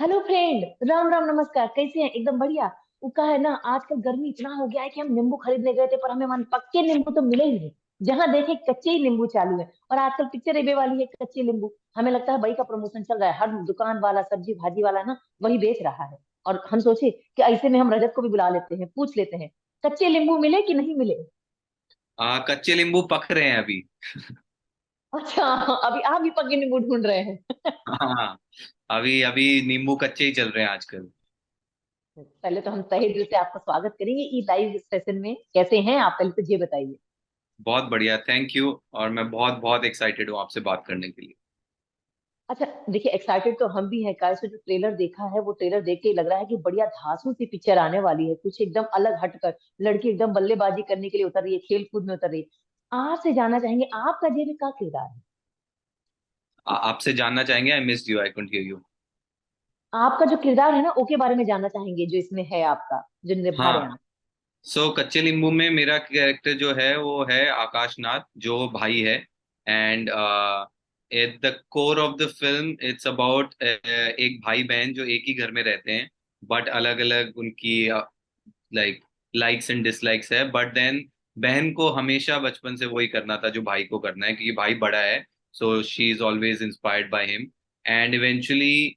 Hello friend, Ram Ram नमस्कार। कैसे हैं? एकदम बढ़िया। वो का है ना, आजकल गर्मी इतना हो गया है कि हम नींबू खरीदने गए थे, पर हमें वहां पक्के नींबू तो मिले ही नहीं। जहां देखे कच्चे ही नींबू चालू है, और आजकल पिक्चर एबे वाली है कच्चे नींबू। हमें लगता है वही का प्रमोशन चल रहा है, हर दुकान वाला सब्जी भाजी वाला ना वही बेच रहा है। और हम सोचे कि ऐसे में हम रजत को भी बुला लेते हैं, पूछ लेते हैं कच्चे नींबू मिले कि नहीं मिले। कच्चे नींबू पक रहे हैं अभी। अच्छा, अभी आप भी पक्के नींबू ढूंढ रहे हैं? हाँ, अभी अभी नींबू कच्चे ही चल रहे हैं आजकल। पहले तो हम तहे दिल से आपका स्वागत करेंगे ई लाइव सेशन में। कैसे हैं आप? पहले तो ये बताइए। बहुत बढ़िया, थैंक यू। और मैं बहुत बहुत एक्साइटेड हूँ आपसे बात करने के लिए। अच्छा, देखिए एक्साइटेड तो हम भी हैं। काय से जो ट्रेलर देखा है, वो ट्रेलर देख के ही लग रहा है कि बढ़िया धांसू सी पिक्चर आने वाली है, कुछ एकदम अलग हटकर। लड़की एकदम बल्लेबाजी करने के लिए उतर रही है, खेल कूद में उतर रही है। आपसे जानना चाहेंगे आपका जेब में क्या किरदार है? आपसे जानना चाहेंगे, I missed you, I couldn't hear you. आपका जो किरदार है ना, ओके बारे में जानना चाहेंगे, जो इसमें है आपका, जो निभा रहे हैं हाँ, आप। कच्चे नींबू में मेरा कैरेक्टर जो है वो है आकाश नाथ, जो भाई है। And at the core of the film it's about एक भाई बहन जो एक ही घर में रहते हैं, बट अलग अलग उनकी लाइक लाइक्स एंड डिसलाइक्स है। बट देन बहन को हमेशा बचपन से वही करना था जो भाई को करना है, क्योंकि भाई बड़ा है। So she is always inspired by him. And eventually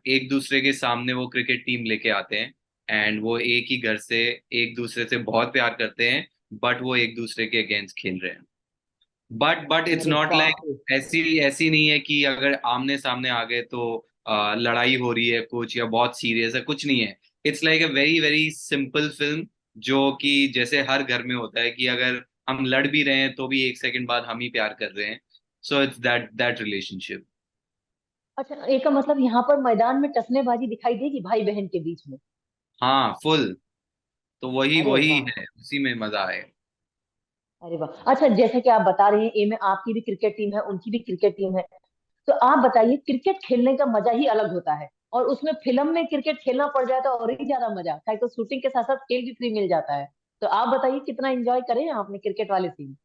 एक दूसरे के सामने वो क्रिकेट टीम लेके आते हैं। एंड वो एक ही घर से एक दूसरे से बहुत प्यार करते हैं, बट वो एक दूसरे के अगेंस्ट खेल रहे हैं। बट इट्स अरे नॉट बाप लाइक रे। ऐसी ऐसी नहीं है कि अगर आमने सामने आ गए तो लड़ाई हो रही है कुछ या बहुत सीरियस है, कुछ नहीं है। It's like a very very simple film, जो कि जैसे हर घर में होता है कि अगर हम लड़ भी रहे हैं तो भी एक सेकंड बाद हम ही प्यार कर रहे हैं। So it's that that relationship. अच्छा, एक का मतलब यहाँ पर मैदान में टसनेबाजी दिखाई देगी भाई बहन के बीच में? हाँ, फुल। तो वही अरे वही वाह। है, उसी में मजा है। अरे वाह। अच्छा, जैसे कि आप बता रहे हैं, ए में आपकी भी क्रिकेट टीम है, उनकी भी क्रिकेट टीम है। तो आप बताइए, क्रिकेट खेलने का मजा ही अलग होता है, और उसमें फिल्म में क्रिकेट खेलना पड़ जाए तो और ही ज्यादा मजा, काहे तो शूटिंग के साथ साथ खेल भी फ्री मिल जाता है। तो आप बताइए कितना एंजॉय करे आपने क्रिकेट वाले सीन?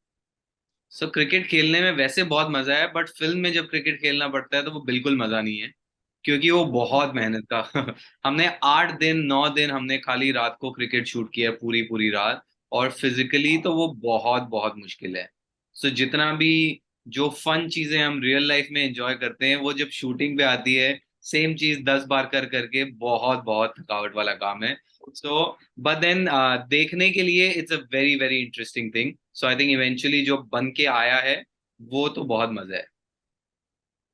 क्रिकेट खेलने में वैसे बहुत मजा है, बट फिल्म में जब क्रिकेट खेलना पड़ता है तो वो बिल्कुल मजा नहीं है, क्योंकि वो बहुत मेहनत का हमने 8 दिन 9 दिन हमने खाली रात को क्रिकेट शूट किया है, पूरी पूरी रात। और फिजिकली तो वो बहुत बहुत मुश्किल है। जितना भी जो फन चीजें हम रियल लाइफ में एंजॉय करते हैं, वो जब शूटिंग पे आती है, सेम चीज 10 बार कर करके बहुत बहुत थकावट वाला काम है। सो बट देन देखने के लिए it's a very very interesting thing. So I think eventually जो बन के आया है वो तो बहुत मजा है।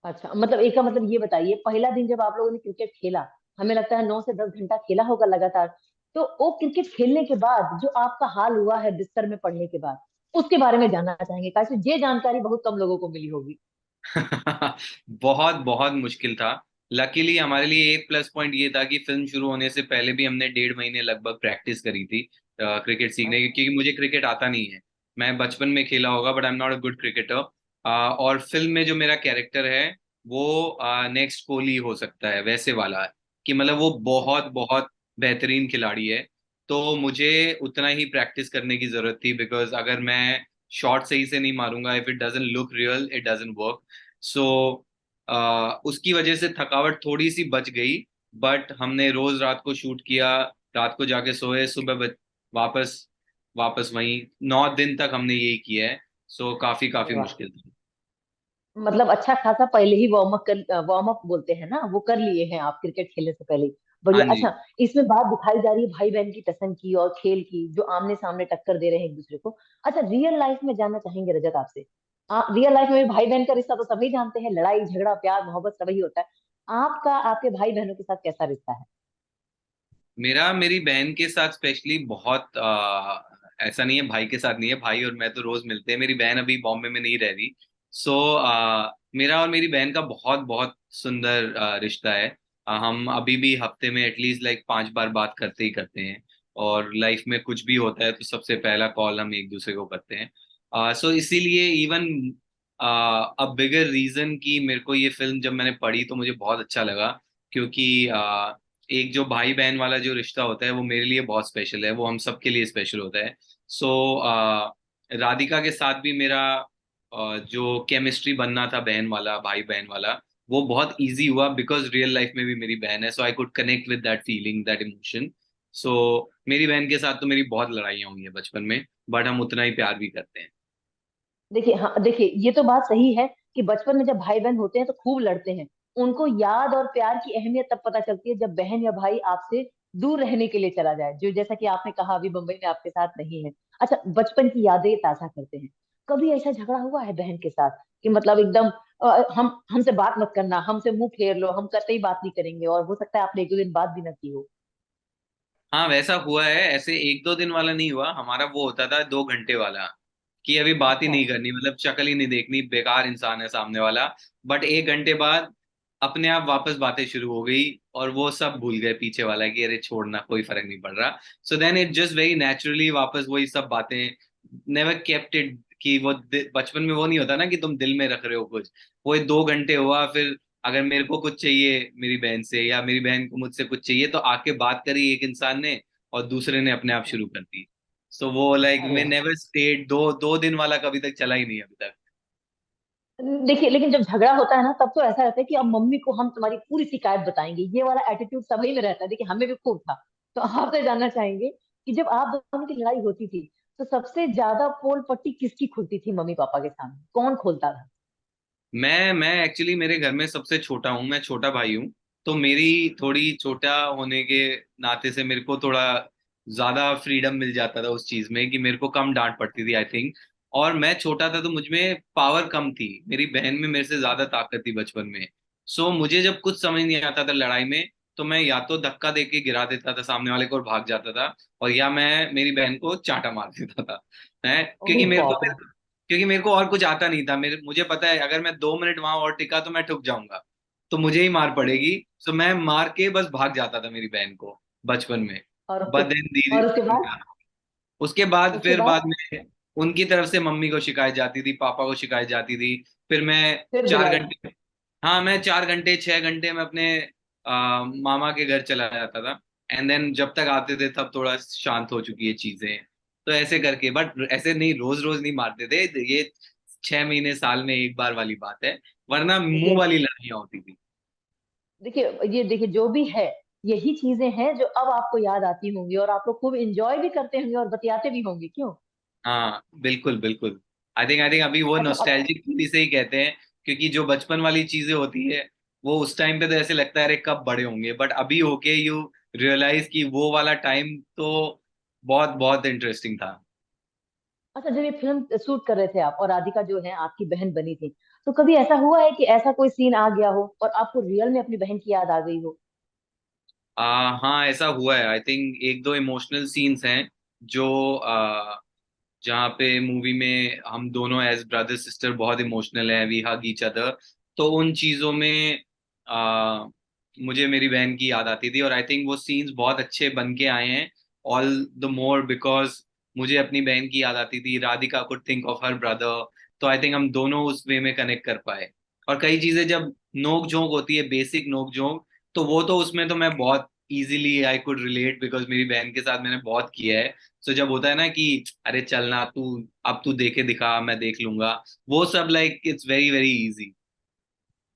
अच्छा, मतलब एक का मतलब ये बताइए, पहला दिन जब आप लोगों ने क्रिकेट खेला, हमें लगता है 9 से 10 घंटा खेला होगा लगातार। तो वो क्रिकेट खेलने के बाद जो आपका हाल हुआ है बिस्तर में पड़ने के बाद, उसके बारे में जानना चाहेंगे, काहे ये जानकारी बहुत कम लोगों को मिली होगी। बहुत बहुत मुश्किल था। लकीली हमारे लिए एक प्लस पॉइंट ये था कि फिल्म शुरू होने से पहले भी हमने 1.5 महीने लगभग प्रैक्टिस करी थी क्रिकेट सीखने की, क्योंकि मुझे क्रिकेट आता नहीं है। मैं बचपन में खेला होगा, but I am not a good cricketer. और फिल्म में जो मेरा कैरेक्टर है वो नेक्स्ट कोहली हो सकता है, वैसे वाला है कि मतलब वो बहुत बहुत बेहतरीन खिलाड़ी है। तो मुझे उतना ही प्रैक्टिस करने की जरूरत थी, बिकॉज अगर मैं शॉट सही से नहीं मारूंगा, if it doesn't look real it doesn't work. So उसकी वजह से थकावट थोड़ी सी बच गई। बट हमने रोज रात को शूट किया, रात को जाके सोए, सुबह वापस वापस वहीं 9 दिन तक हमने यही किया है। काफी अरे काफी वाह। मुश्किल था। मतलब अच्छा खासा पहले ही वार्म अप बोलते हैं ना, वो कर लिए हैं आप क्रिकेट खेलने से पहले ही। हाँ बढ़िया। जी। अच्छा, इसमें बात दिखाई जा रही है भाई बहन की टसन की और खेल की, जो आमने सामने टक्कर दे रहे हैं एक दूसरे को। अच्छा, रियल लाइफ में जानना चाहेंगे रजत आपसे। रियल लाइफ में भी भाई बहन का रिश्ता तो सभी जानते हैं, लड़ाई झगड़ा प्यार मोहब्बत सभी होता है। आपका आपके भाई बहनों के साथ कैसा रिश्ता है? मेरा मेरी बहन के साथ स्पेशली बहुत ऐसा नहीं है, भाई के साथ नहीं है। भाई और मैं तो रोज मिलते हैं, मेरी बहन अभी बॉम्बे में नहीं रह रही। सो मेरा और मेरी बहन का बहुत बहुत सुंदर रिश्ता है। हम अभी भी हफ्ते में एटलीस्ट लाइक 5 बार बात करते ही करते हैं। और लाइफ में कुछ भी होता है तो सबसे पहला कॉल हम एक दूसरे को करते हैं। इसीलिए इवन अ बिगर रीजन कि मेरे को ये फिल्म जब मैंने पढ़ी तो मुझे बहुत अच्छा लगा, क्योंकि एक जो भाई बहन वाला जो रिश्ता होता है वो मेरे लिए बहुत स्पेशल है, वो हम सबके लिए स्पेशल होता है। सो राधिका के साथ भी मेरा जो केमिस्ट्री बनना था बहन वाला भाई बहन वाला, वो बहुत इजी हुआ बिकॉज रियल लाइफ में भी मेरी बहन है, so I could connect with that feeling, that emotion. So मेरी बहन के साथ तो मेरी बहुत लड़ाइयाँ हुई हैं बचपन में, बट हम उतना ही प्यार भी करते हैं। देखिए, हाँ देखिए, ये तो बात सही है कि बचपन में जब भाई बहन होते हैं तो खूब लड़ते हैं। उनको याद और प्यार की अहमियत तब पता चलती है जब बहन या भाई आपसे दूर रहने के लिए चला जाए, जो जैसा कि आपने कहा अभी मुंबई में आपके साथ नहीं है। अच्छा, बचपन की यादें ताजा करते हैं। कभी ऐसा झगड़ा हुआ है बहन के साथ कि मतलब एकदम हम हमसे बात मत करना, हमसे मुंह फेर लो, हम कतई बात नहीं करेंगे, और हो सकता है आपने एक दो दिन बात भी ना की हो। हाँ वैसा हुआ है, ऐसे एक दो दिन वाला नहीं हुआ हमारा, वो होता था 2 घंटे वाला, कि अभी बात ही अच्छा। नहीं करनी, मतलब शक्ल ही नहीं देखनी, बेकार इंसान है सामने वाला। बट 1 घंटे बाद अपने आप वापस बातें शुरू हो गई, और वो सब भूल गए पीछे वाला, कि अरे छोड़ना, कोई फर्क नहीं पड़ रहा। So then it just very naturally वापस वही सब बातें, नेवर केप्ट इट, कि वो बचपन में वो नहीं होता ना कि तुम दिल में रख रहे हो कुछ। वो 2 घंटे हुआ, फिर अगर मेरे को कुछ चाहिए मेरी बहन से, या मेरी बहन को मुझसे कुछ चाहिए, तो आके बात करी एक इंसान ने, और दूसरे ने अपने आप अच्छा। शुरू कर दी। सो वो लाइक अरे मैं वाह। नेवर स्टेड, दो दो दिन वाला कभी तक चला ही नहीं अभी तक। देखिए, लेकिन जब झगड़ा होता है ना तब तो ऐसा रहता है कि अब मम्मी को हम तुम्हारी पूरी शिकायत बताएंगे, ये वाला एटीट्यूड सभी में रहता है। देखिए, हमें भी खूब था। तो आपसे जानना चाहेंगे कि जब आप दोनों की लड़ाई होती थी तो सबसे ज्यादा पोल पट्टी किसकी खुलती थी मम्मी पापा के सामने, कौन खोलता था? मैं एक्चुअली मेरे घर में सबसे छोटा हूँ, मैं छोटा भाई हूँ। तो मेरी थोड़ी छोटा होने के नाते से मेरे को थोड़ा ज्यादा फ्रीडम मिल जाता था उस चीज में, कि मेरे को कम डांट पड़ती थी आई थिंक। और मैं छोटा था तो मुझ में पावर कम थी, मेरी बहन में मेरे से ज्यादा ताकत थी बचपन में। सो मुझे जब कुछ समझ नहीं आता था लड़ाई में, तो मैं या तो धक्का दे के गिरा देता था सामने वाले को और भाग जाता था, और या मैं मेरी बहन को चांटा मार देता था। है ओह क्योंकि मेरे को बाप रे। क्योंकि मेरे को और कुछ आता नहीं था, मुझे पता है अगर मैं 2 मिनट वहां और टिका तो मैं ठुक जाऊंगा, तो मुझे ही मार पड़ेगी। सो मैं मार के बस भाग जाता था मेरी बहन को बचपन में। और बट उसके देन और उसके धीरे, बाद उसके बाद उसके फिर बाद बाद में उनकी तरफ से मम्मी को शिकायत जाती थी, पापा को शिकायत जाती थी। फिर मैं फिर चार धुलाई। घंटे हाँ मैं 4 घंटे 6 घंटे में अपने मामा के घर चला जाता था। एंड देन जब तक आते थे तब थोड़ा शांत हो चुकी है चीजें। तो ऐसे करके, बट ऐसे नहीं, रोज रोज नहीं मारते थे ये, 6 महीने साल में एक बार वाली बात है, वरना मुंह देखिए, वाली लड़ाइयाँ होती थी। देखिए, ये देखिए जो भी है, यही चीजें हैं जो अब आपको याद आती होंगी और आप लोग खूब एंजॉय भी करते होंगे और बतियाते भी होंगे, क्यों? हाँ बिल्कुल बिल्कुल। आई थिंक अभी वो अच्छा अब। नॉस्टैल्जिक फील से ही कहते हैं, क्योंकि जो बचपन वाली चीजें होती है वो उस टाइम पे तो ऐसे लगता है अरे कब बड़े होंगे, बट अभी होके यू रियलाइज कि वो वाला टाइम तो बहुत बहुत इंटरेस्टिंग था। अच्छा, जब ये फिल्म शूट कर रहे थे आप और राधिका जो है आपकी बहन बनी थी, तो कभी ऐसा हुआ है कि ऐसा कोई सीन आ गया हो और आपको रियल में अपनी बहन की याद आ गई हो? हाँ ऐसा हुआ है, आई थिंक एक दो इमोशनल सीन्स हैं जो जहाँ पे मूवी में हम दोनों एज ब्रदर सिस्टर बहुत इमोशनल हैं, वी हग ईच अदर। तो उन चीजों में आ, मुझे मेरी बहन की याद आती थी, और आई थिंक वो सीन्स बहुत अच्छे बन के आए हैं, ऑल द मोर बिकॉज मुझे अपनी बहन की याद आती थी, Radhika could think of her brother. तो आई थिंक हम दोनों उस वे में कनेक्ट कर पाए। और कई चीजें जब नोक झोंक होती है, बेसिक नोक झोंक, तो वो तो उसमें तो मैं बहुत easily I could relate, because मेरी बहन के साथ मैंने बहुत किया है। सो जब होता है ना कि अरे चलना तू, अब तू देखे दिखा, मैं देख लूंगा, वो सब like it's very very easy.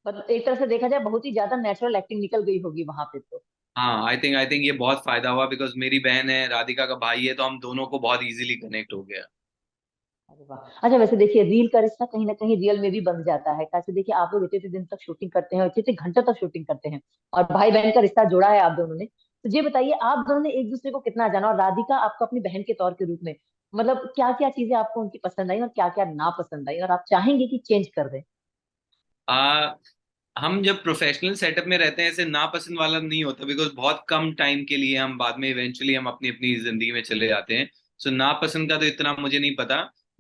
मतलब एक तरह से देखा जाए बहुत ही ज्यादा नेचुरल एक्टिंग निकल गई होगी वहां पे तो। हाँ आई थिंक ये बहुत फायदा हुआ, बिकॉज मेरी बहन है, राधिका का भाई है, तो हम दोनों को बहुत इजीली कनेक्ट हो गया। अरे वाह। अच्छा, वैसे देखिए, रील का रिश्ता कहीं ना कहीं रियल में भी बन जाता है। कैसे, देखिए आप लोग इतने इतने दिन तक शूटिंग करते हैं, इतने इतने घंटों तक शूटिंग करते हैं, और भाई बहन का रिश्ता जोड़ा है आप दोनों ने। तो ये बताइए, आप दोनों ने एक दूसरे को कितना जाना, और राधिका आपको अपनी बहन के तौर के रूप में मतलब क्या क्या चीजें आपको उनकी पसंद आई और क्या क्या ना पसंद आई, और आप चाहेंगे कि चेंज कर दें? आ, हम जब प्रोफेशनल सेटअप में रहते हैं ऐसे नापसंद वाला नहीं होता, बिकॉज बहुत कम टाइम के लिए, हम बाद में इवेंचुअली हम अपनी अपनी जिंदगी में चले जाते हैं। सो नापसंद का तो इतना मुझे नहीं पता,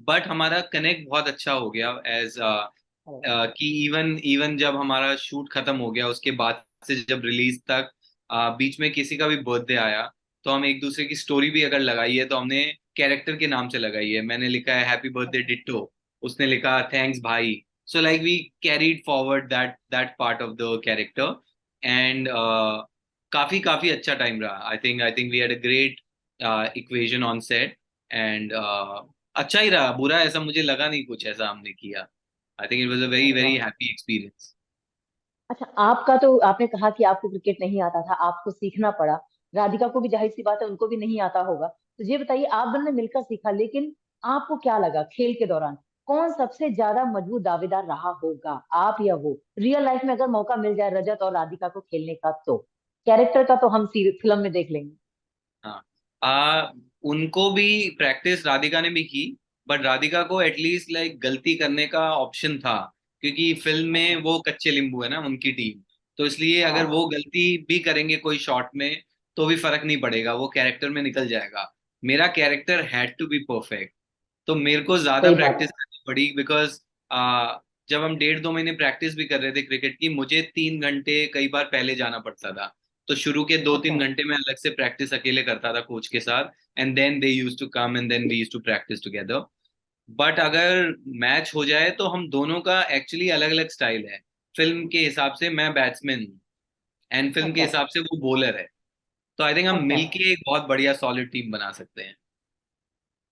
बट हमारा कनेक्ट बहुत अच्छा हो गया एज अरे वाह। कि इवन इवन जब हमारा शूट खत्म हो गया उसके बाद से जब रिलीज तक, बीच में किसी का भी बर्थडे आया, तो हम एक दूसरे की स्टोरी भी अगर लगाई है तो हमने कैरेक्टर के नाम से लगाई है। मैंने लिखा है हैप्पी बर्थडे अच्छा। डिट्टो, उसने लिखा थैंक्स भाई। So like we carried forward that part of the character, and काफी काफी अच्छा टाइम रहा। I think we had a great equation on set, and अच्छा ही रहा, बुरा ऐसा मुझे लगा नहीं कुछ ऐसा हमने किया। आई think it was a very अरे वेरी वाह। Happy experience. अच्छा, आपका तो आपने कहा कि आपको क्रिकेट नहीं आता था, आपको सीखना पड़ा। राधिका को भी जाहिर सी बात है उनको भी नहीं आता होगा। तो ये बताइए, आप दोनों ने मिलकर सीखा, लेकिन आपको क्या लगा खेल के दौरान कौन सबसे ज्यादा मजबूत दावेदार रहा होगा, आप या वो? रियल लाइफ में अगर मौका मिल जाए रजत और राधिका को खेलने का, तो कैरेक्टर का तो हम फिल्म में देख लेंगे। हाँ। उनको भी प्रैक्टिस राधिका ने भी की, बट राधिका को एटलीस्ट लाइक गलती करने का ऑप्शन था, क्योंकि फिल्म में अच्छा। वो कच्चे लींबू है ना उनकी टीम। तो इसलिए अगर हाँ। वो गलती भी करेंगे कोई शॉट में तो भी फर्क नहीं पड़ेगा, वो कैरेक्टर में निकल जाएगा। मेरा character had to be perfect, तो मेरे को ज्यादा सही बात प्रैक्टिस है। करनी पड़ी, बिकॉज जब हम 1.5-2 महीने प्रैक्टिस भी कर रहे थे क्रिकेट की, मुझे 3 घंटे कई बार पहले जाना पड़ता था। तो शुरू के दो अच्छा। तीन घंटे में अलग से प्रैक्टिस अकेले करता था कोच के साथ, and then they used to come and then we used to practice together. But अगर मैच हो जाए तो हम दोनों का एक्चुअली अलग अलग स्टाइल है। फिल्म के हिसाब से मैं बैट्समैन हूँ, एंड फिल्म के अच्छा। हिसाब से वो बॉलर है। तो आई थिंक हम अच्छा। मिलके एक बहुत बढ़िया सॉलिड टीम बना सकते हैं।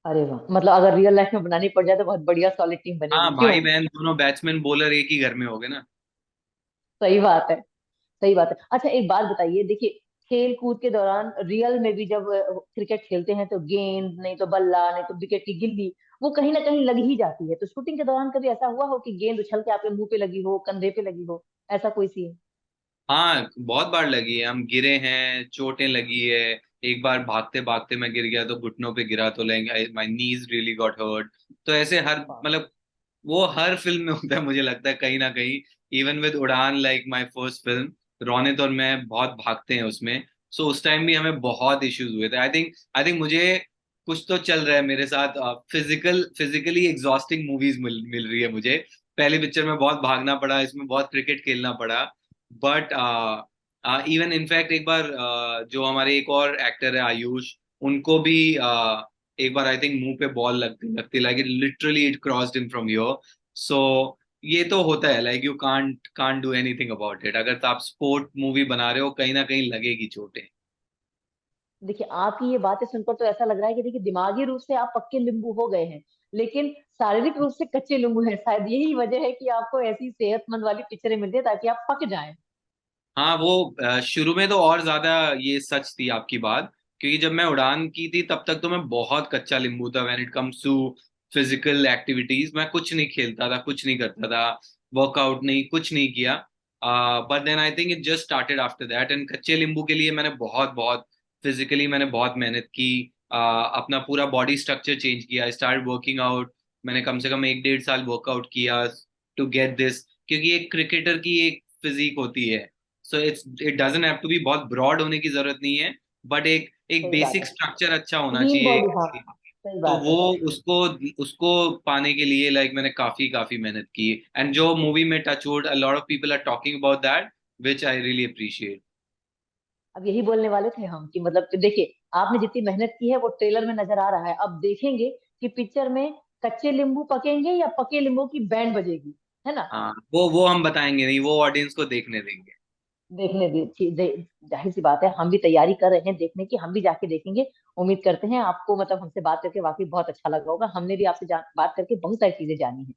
अरे वाह, मतलब अगर रियल लाइफ में बनानी पड़ जाए तो बहुत बढ़िया सॉलिड टीम हाँ, बनेगी, क्यों? भाई बहन दोनों बैट्समैन बॉलर एक ही घर में हो गए ना। सही बात है। सही बात है। अच्छा, एक बात बताइए, देखिए खेल कूद के दौरान रियल में भी जब क्रिकेट खेलते हैं तो गेंद नहीं तो बल्ला नहीं तो विकेट की गिल्ली, वो कहीं ना कहीं लग ही जाती है। तो शूटिंग के दौरान कभी ऐसा हुआ हो कि गेंद उछल के आपके मुंह पे लगी हो, कंधे पे लगी हो, ऐसा कोई सीन? हाँ, बहुत बार लगी है, हम गिरे हैं, चोटें लगी है। एक बार भागते भागते मैं गिर गया तो घुटनों पे गिरा तो my knees really got hurt. तो ऐसे हर मतलब वो हर फिल्म में होता है मुझे लगता है कहीं ना कहीं। इवन विद उड़ान, like my first film, Ronit और मैं बहुत भागते हैं उसमें। सो उस टाइम भी हमें बहुत इश्यूज हुए थे। आई थिंक मुझे कुछ तो चल रहा है मेरे साथ। फिजिकली एग्जॉस्टिंग मूवीज मिल रही है मुझे। पहली पिक्चर में बहुत भागना पड़ा, इसमें बहुत क्रिकेट खेलना पड़ा। बट इवन इनफैक्ट एक बार जो हमारे एक और एक्टर है आयुष, उनको भी एक बार आई थिंक मुंह पे बॉल लगती लगती, like it literally it crossed in from your. So ये तो होता है, like you can't do anything about it. अगर तो आप स्पोर्ट मूवी बना रहे हो कहीं ना कहीं लगेगी चोटें। देखिए आपकी ये बातें सुनकर तो ऐसा लग रहा है कि देखिए दिमागी रूप से आप पक्के नींबू हो गए हैं, लेकिन शारीरिक रूप से कच्चे नींबू हैं। शायद यही वजह है कि आपको ऐसी सेहतमंद वाली पिक्चरें मिलती है ताकि आप पक जाएं। हाँ, वो शुरू में तो और ज्यादा ये सच थी आपकी बात, क्योंकि जब मैं उड़ान की थी तब तक तो मैं बहुत कच्चा लिंबू था when it comes to physical activities. मैं कुछ नहीं खेलता था, कुछ नहीं करता था, वर्कआउट नहीं, कुछ नहीं किया। But then I think it just started after that, and कच्चे नींबू के लिए मैंने बहुत बहुत फिजिकली मैंने बहुत मेहनत की। अपना पूरा बॉडी स्ट्रक्चर चेंज किया, स्टार्ट वर्किंग आउट। मैंने कम से कम 1-1.5 साल वर्कआउट किया टू गेट दिस, क्योंकि एक क्रिकेटर की एक फिजिक होती है। So it doesn't have to be बहुत ब्रॉड होने की जरूरत नहीं है, बट एक एक सही बात बेसिक है। स्ट्रक्चर अच्छा होना क्लीन चाहिए। बॉडी, हाँ। सही तो बात है। वो उसको उसको पाने के लिए लाइक मैंने काफी काफी मेहनत की, एंड जो मूवी में touchwood a lot of people are talking about that, which I really appreciate. अब यही बोलने वाले थे हम कि मतलब कि देखिए आपने जितनी मेहनत की है वो ट्रेलर में नजर आ रहा है। अब देखेंगे कि पिक्चर में कच्चे नींबू पकेंगे या पके नींबू की बैंड बजेगी, है ना? हाँ, वो हम बताएंगे नहीं, वो ऑडियंस को देखने देंगे। देखने दी जाहिर सी बात है, हम भी तैयारी कर रहे हैं देखने की, हम भी जाके देखेंगे। उम्मीद करते हैं आपको मतलब हमसे बात करके वाकई बहुत अच्छा लगा होगा। हमने भी आपसे बात करके बहुत सारी चीजें जानी है।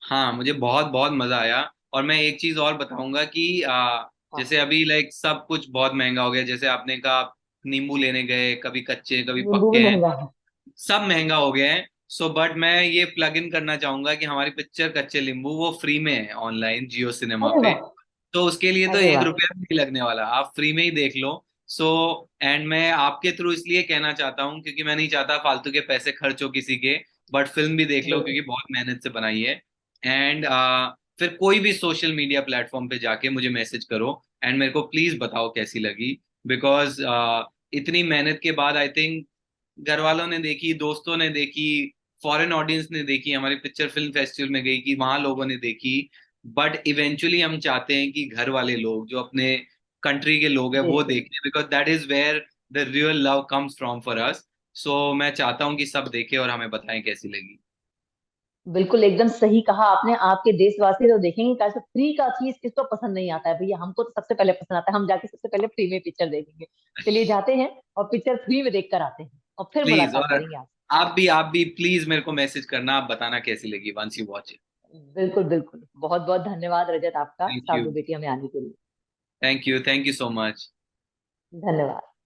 हाँ, मुझे बहुत बहुत मजा आया। और मैं एक चीज और बताऊंगा कि हाँ। जैसे अभी लाइक सब कुछ बहुत महंगा हो गया, जैसे आपने कहा आप नींबू लेने गए, कभी कच्चे कभी नींबू भी पक्के हैं, महंगा है। सब महंगा हो गया है। सो बट मैं ये प्लग इन करना चाहूंगा कि हमारी पिक्चर कच्चे नींबू वो फ्री में है ऑनलाइन जियो सिनेमा अरे पे। वाह। तो उसके लिए तो अरे एक वाह। रुपया भी नहीं लगने वाला, आप फ्री में ही देख लो। सो एंड मैं आपके थ्रू इसलिए कहना चाहता हूँ क्योंकि मैं नहीं चाहता फालतू के पैसे खर्च हो किसी के। बट फिल्म भी देख लो बिल्कुल। क्योंकि बहुत मेहनत से बनाई है। एंड फिर कोई भी सोशल मीडिया प्लेटफॉर्म पे जाके मुझे मैसेज करो, एंड मेरे को प्लीज बताओ कैसी लगी। बिकॉज इतनी मेहनत के बाद आई थिंक घर वालों ने देखी, दोस्तों ने देखी, फॉरेन ऑडियंस ने देखी, हमारी पिक्चर फिल्म फेस्टिवल में गई कि वहां लोगों ने देखी। बट इवेंचुअली हम चाहते हैं कि घर वाले लोग जो अपने कंट्री के लोग हैं वो देखें। देखें, because that is where the real love comes from for us. So मैं चाहता हूँ कि सब देखें और हमें बताएं कैसी लगी। बिल्कुल एकदम सही कहा आपने। आपके देशवासी तो देखेंगे, कैसे फ्री का चीज किसको पसंद नहीं आता है भैया, हमको तो सबसे पहले पसंद आता है। हम जाके सबसे पहले फ्री में पिक्चर देखेंगे। चलिए जाते हैं और पिक्चर फ्री में देख कर आते हैं और फिर प्लीज, मुलाकात और करेंगे आपसे। आप भी प्लीज मेरे को मैसेज करना, आप बताना कैसी लगी वंस यू वॉच इट। बिल्कुल बिल्कुल, बहुत बहुत धन्यवाद रजत आपका थैंक यू। साबू बेटिया में आने के लिए। Thank you. Thank you so much. धन्यवाद।